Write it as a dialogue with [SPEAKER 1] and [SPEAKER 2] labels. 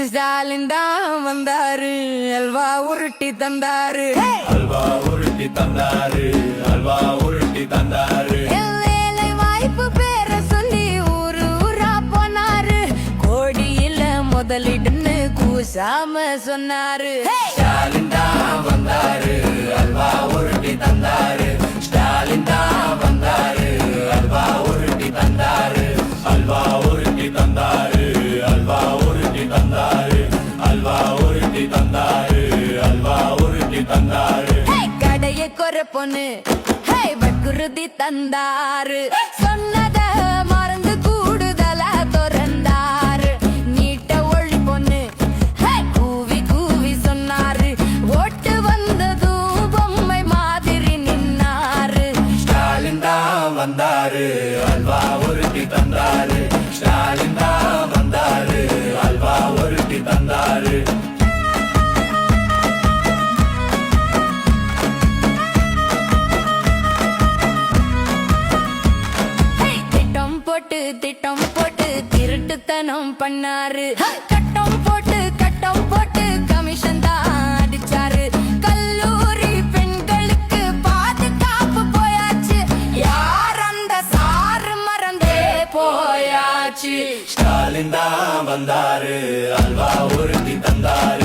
[SPEAKER 1] ஸ்டாலின் தான் வந்தாரு, அல்வா உருட்டி தந்தாரு,
[SPEAKER 2] அல்வா உருட்டி தந்தாரு, அல்வா உருட்டி தந்தாரு.
[SPEAKER 1] வேலை வாய்ப்பு பேர சொல்லி ஊரு ஊரா போனாரு, கோடியில முதலிடுன்னு கூசாம சொன்னாரு.
[SPEAKER 2] ஸ்டாலின் தான் வந்தாரு, அல்வா உருட்டி தந்தாரு. ஸ்டாலின் தான் வந்தாரு, அல்வா உருட்டி தந்தாரு, அல்வா உருட்டி தந்தாரு, அல்வா உருட்டி தந்தாரு, அல்வா உருட்டி தந்தாரு, அல்வா உருட்டி தந்தாரு.
[SPEAKER 1] கடைய குறை பொண்ணு வக்குறுதி தந்தாரு, சொன்னத மறந்து கூடுதலா திறந்தாரு. நீட்ட ஒளி பொண்ணு கூவி கூவி சொன்னாரு, ஓட்டு வந்ததும் பொம்மை மாதிரி நின்னாரு.
[SPEAKER 2] ஸ்டாலின் தான் வந்தாரு, அல்வா உருட்டி தந்தாரு. ஸ்டாலின் தான் வந்தாரு, அல்வா உருட்டி தந்தாரு.
[SPEAKER 1] திட்டம் போட்டு திருட்டுத்தனம் பண்ணாரு, கட்டம் போட்டு கமிஷன் தான் அடிச்சாரு. கல்லூரி பெண்களுக்கு பாதுகாப்பு போயாச்சு, யார் அந்த சாரு மறந்தே போயாச்சு.
[SPEAKER 2] ஸ்டாலின் தான் வந்தாரு, அல்வா உருட்டி தந்தாரு.